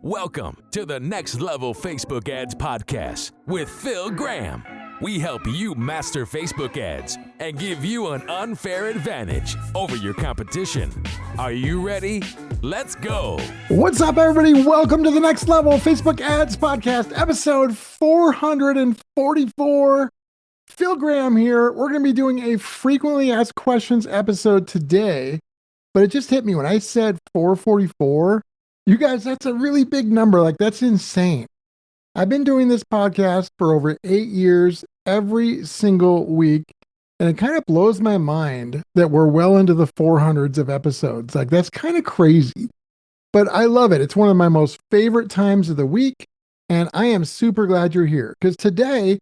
Welcome to the Next Level Facebook Ads Podcast with Phil Graham. We help you master Facebook ads and give you an unfair advantage over your competition. Are you ready? Let's go. What's up, everybody? Welcome to the Next Level Facebook Ads Podcast, episode 444. Phil Graham here. We're going to be doing a frequently asked questions episode today, but it just hit me when I said 444. You guys, that's a really big number. Like, that's insane. I've been doing this podcast for over 8 years, every single week, and it kind of blows my mind that we're well into the 400s of episodes. Like, that's kind of crazy, but I love it. It's one of my most favorite times of the week, and I am super glad you're here because today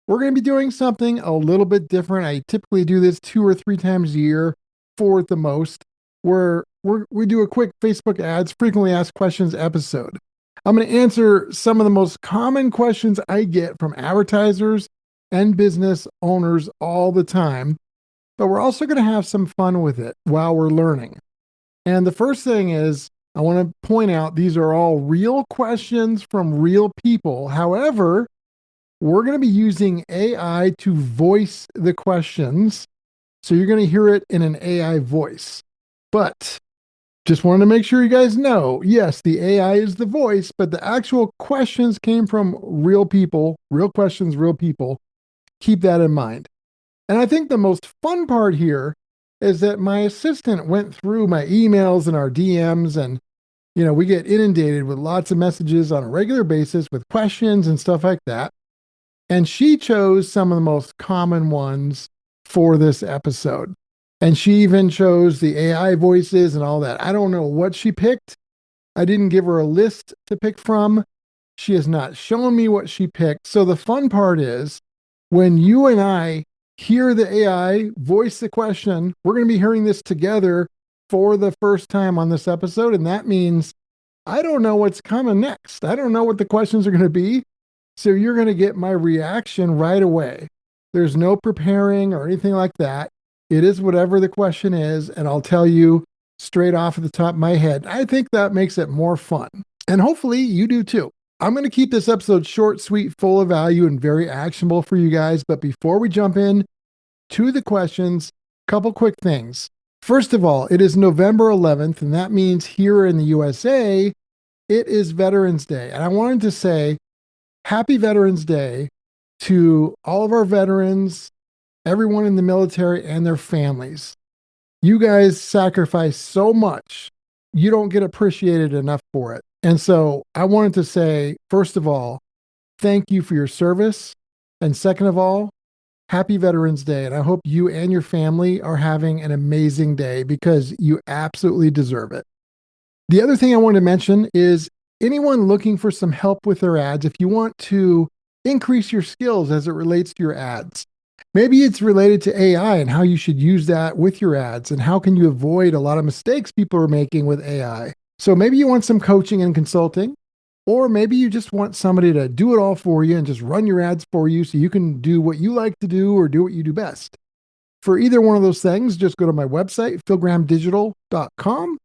we're going to be doing something a little bit different. I typically do this 2 or 3 times a year, 4 at the most, where we do a quick Facebook ads frequently asked questions episode. I'm going to answer some of the most common questions I get from advertisers and business owners all the time, but we're also going to have some fun with it while we're learning. And the first thing is, I want to point out these are all real questions from real people. However, we're going to be using AI to voice the questions, so you're going to hear it in an AI voice. But just wanted to make sure you guys know, yes, the AI is the voice, but the actual questions came from real people, real questions, real people. Keep that in mind. And I think the most fun part here is that my assistant went through my emails and our DMs, and, we get inundated with lots of messages on a regular basis with questions and stuff like that. And she chose some of the most common ones for this episode. And she even chose the AI voices and all that. I don't know what she picked. I didn't give her a list to pick from. She has not shown me what she picked. So the fun part is when you and I hear the AI voice the question, we're going to be hearing this together for the first time on this episode. And that means I don't know what's coming next. I don't know what the questions are going to be. So you're going to get my reaction right away. There's no preparing or anything like that. It is whatever the question is, and I'll tell you straight off at the top of my head. I think that makes it more fun, and hopefully you do too. I'm going to keep this episode short, sweet, full of value, and very actionable for you guys. But before we jump in to the questions, a couple quick things. First of all, it is November 11th, and that means here in the USA, it is Veterans Day. And I wanted to say Happy Veterans Day to all of our veterans, everyone in the military and their families. You guys sacrifice so much. You don't get appreciated enough for it. And so I wanted to say, first of all, thank you for your service. And second of all, happy Veterans Day. And I hope you and your family are having an amazing day because you absolutely deserve it. The other thing I want to mention is anyone looking for some help with their ads, if you want to increase your skills as it relates to your ads, maybe it's related to AI and how you should use that with your ads and how can you avoid a lot of mistakes people are making with AI. So maybe you want some coaching and consulting, or maybe you just want somebody to do it all for you and just run your ads for you so you can do what you like to do or do what you do best. For either one of those things, just go to my website, philgrahamdigital.com,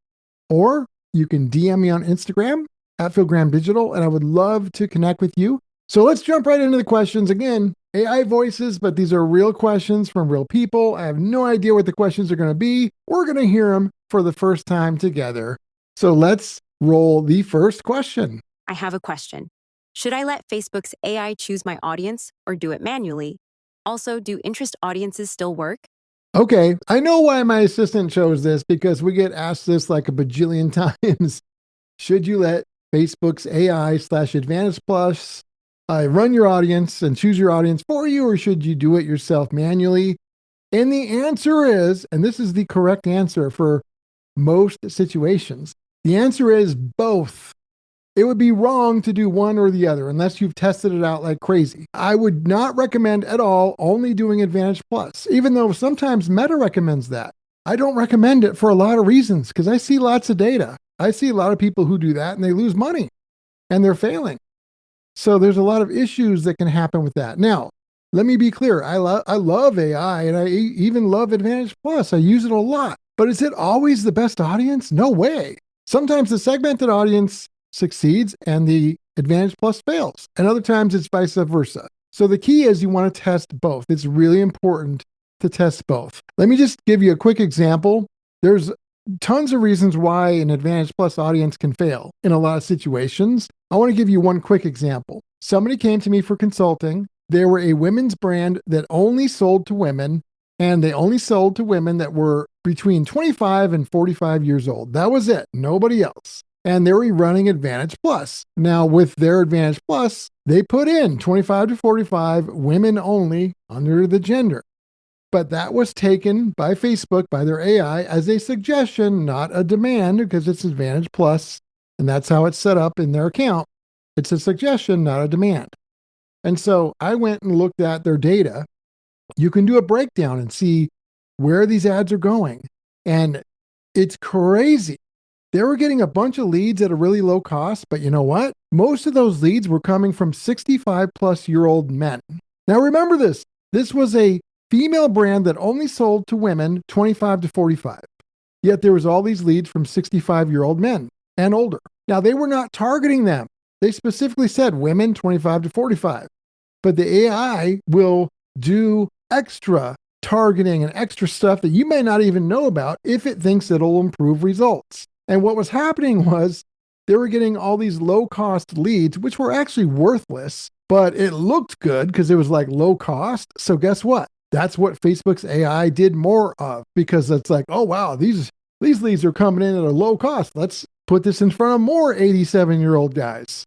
or you can DM me on Instagram at philgrahamdigital, and I would love to connect with you. So let's jump right into the questions. Again, AI voices, but these are real questions from real people. I have no idea what the questions are going to be. We're going to hear them for the first time together. So let's roll the first question. I have a question. Should I let Facebook's AI choose my audience or do it manually? Also, do interest audiences still work? Okay, I know why my assistant chose this because we get asked this like a bajillion times. Should you let Facebook's AI/Advantage Plus run your audience and choose your audience for you, or should you do it yourself manually? And the answer is, and this is the correct answer for most situations, the answer is both. It would be wrong to do one or the other unless you've tested it out like crazy. I would not recommend at all only doing Advantage Plus, even though sometimes Meta recommends that. I don't recommend it for a lot of reasons because I see lots of data. I see a lot of people who do that and they lose money and they're failing. So there's a lot of issues that can happen with that. Now, let me be clear. I love AI and I even love Advantage Plus. I use it a lot. But is it always the best audience? No way. Sometimes the segmented audience succeeds and the Advantage Plus fails. And other times it's vice versa. So the key is you want to test both. It's really important to test both. Let me just give you a quick example. There's tons of reasons why an Advantage Plus audience can fail in a lot of situations. I want to give you one quick example. Somebody came to me for consulting. They were a women's brand that only sold to women, and they only sold to women that were between 25 and 45 years old. That was it. Nobody else. And they were running Advantage Plus. Now, with their Advantage Plus, they put in 25 to 45, women only under the gender. But that was taken by Facebook, by their AI, as a suggestion, not a demand, because it's Advantage Plus, and that's how it's set up in their account. It's a suggestion, not a demand. And so I went and looked at their data. You can do a breakdown and see where these ads are going. And it's crazy. They were getting a bunch of leads at a really low cost, but you know what? Most of those leads were coming from 65-plus-year-old men. Now remember this. This was a female brand that only sold to women 25 to 45. Yet there was all these leads from 65-year-old men and older. Now they were not targeting them. They specifically said women 25 to 45. But the AI will do extra targeting and extra stuff that you may not even know about if it thinks it'll improve results. And what was happening was they were getting all these low-cost leads, which were actually worthless, but it looked good because it was like low cost. So guess what? That's what Facebook's AI did more of, because it's like, oh, wow, these leads are coming in at a low cost. Let's put this in front of more 87-year-old guys.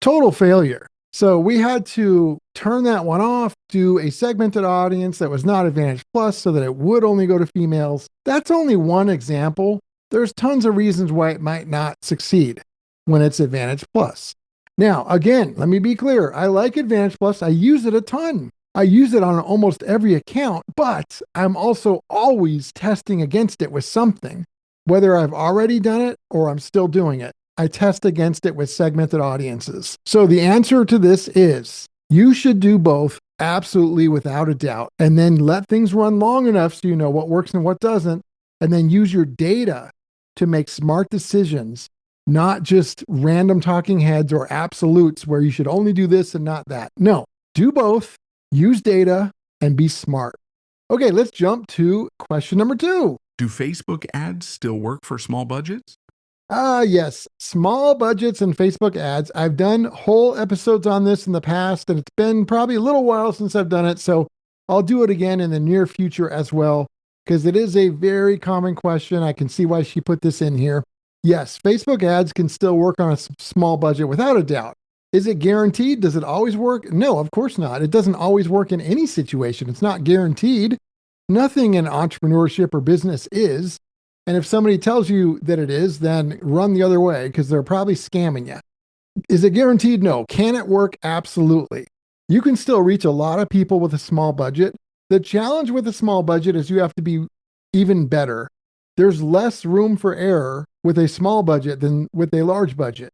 Total failure. So we had to turn that one off, do a segmented audience that was not Advantage Plus so that it would only go to females. That's only one example. There's tons of reasons why it might not succeed when it's Advantage Plus. Now, again, let me be clear. I like Advantage Plus. I use it a ton. I use it on almost every account, but I'm also always testing against it with something, whether I've already done it or I'm still doing it. I test against it with segmented audiences. So the answer to this is you should do both, absolutely, without a doubt, and then let things run long enough so you know what works and what doesn't, and then use your data to make smart decisions, not just random talking heads or absolutes where you should only do this and not that. No, do both, use data, and be smart. Okay, let's jump to question number 2. Do Facebook ads still work for small budgets? Yes, small budgets and Facebook ads. I've done whole episodes on this in the past, and it's been probably a little while since I've done it, so I'll do it again in the near future as well, because it is a very common question. I can see why she put this in here. Yes, Facebook ads can still work on a small budget without a doubt. Is it guaranteed? Does it always work? No, of course not. It doesn't always work in any situation. It's not guaranteed. Nothing in entrepreneurship or business is. And if somebody tells you that it is, then run the other way because they're probably scamming you. Is it guaranteed? No. Can it work? Absolutely. You can still reach a lot of people with a small budget. The challenge with a small budget is you have to be even better. There's less room for error with a small budget than with a large budget.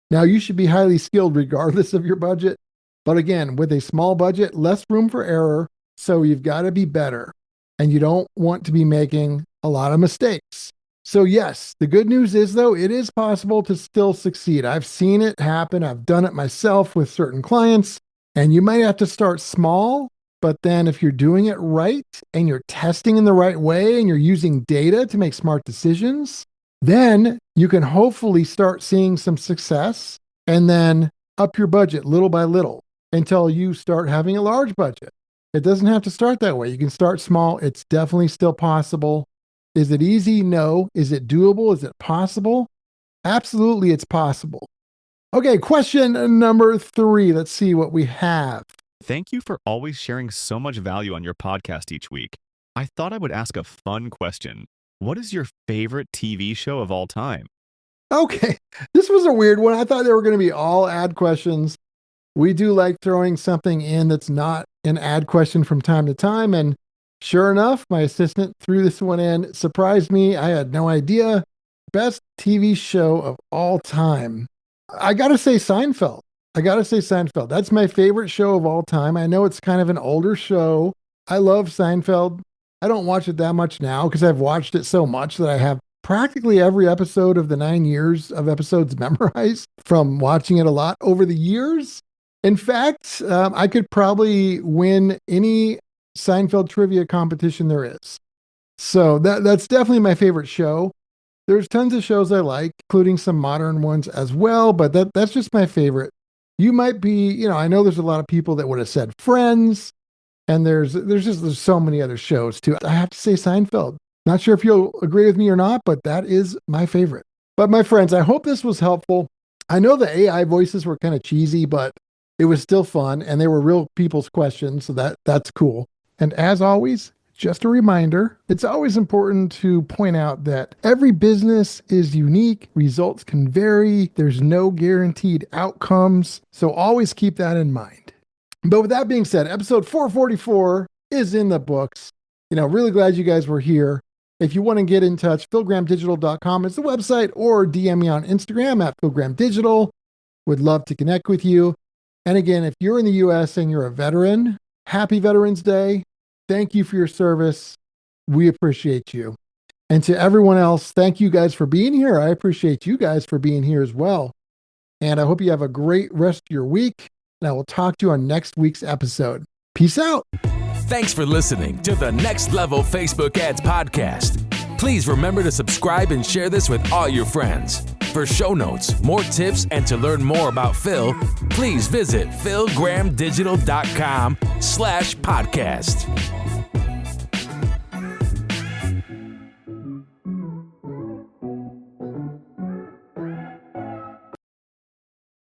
Now, you should be highly skilled regardless of your budget. But again, with a small budget, less room for error. So you've got to be better. And you don't want to be making a lot of mistakes. So yes, the good news is, though, it is possible to still succeed. I've seen it happen. I've done it myself with certain clients. And you might have to start small, but then if you're doing it right and you're testing in the right way and you're using data to make smart decisions, then you can hopefully start seeing some success and then up your budget little by little until you start having a large budget. It doesn't have to start that way. You can start small. It's definitely still possible. Is it easy? No. Is it doable? Is it possible? Absolutely, it's possible. Okay, question number 3. Let's see what we have. Thank you for always sharing so much value on your podcast each week. I thought I would ask a fun question. What is your favorite TV show of all time? Okay, this was a weird one. I thought they were going to be all ad questions. We do like throwing something in that's not an ad question from time to time. And sure enough, my assistant threw this one in. It surprised me. I had no idea. Best TV show of all time. I got to say Seinfeld. That's my favorite show of all time. I know it's kind of an older show. I love Seinfeld. I don't watch it that much now because I've watched it so much that I have practically every episode of the 9 years of episodes memorized from watching it a lot over the years. In fact, I could probably win any Seinfeld trivia competition there is. So that's definitely my favorite show. There's tons of shows I like, including some modern ones as well, but that's just my favorite. You might be, I know there's a lot of people that would have said Friends, and there's so many other shows too. I have to say Seinfeld. Not sure if you'll agree with me or not, but that is my favorite. But my friends, I hope this was helpful. I know the AI voices were kind of cheesy, but it was still fun, and they were real people's questions, so that's cool. And as always, just a reminder, it's always important to point out that every business is unique. Results can vary. There's no guaranteed outcomes. So always keep that in mind. But with that being said, episode 444 is in the books. Really glad you guys were here. If you want to get in touch, philgrahamdigital.com is the website, or DM me on Instagram at philgrahamdigital. Would love to connect with you. And again, if you're in the U.S. and you're a veteran, happy Veterans Day. Thank you for your service. We appreciate you. And to everyone else, thank you guys for being here. I appreciate you guys for being here as well. And I hope you have a great rest of your week. And I will talk to you on next week's episode. Peace out. Thanks for listening to the Next Level Facebook Ads Podcast. Please remember to subscribe and share this with all your friends. For show notes, more tips, and to learn more about Phil, please visit philgrahamdigital.com/podcast.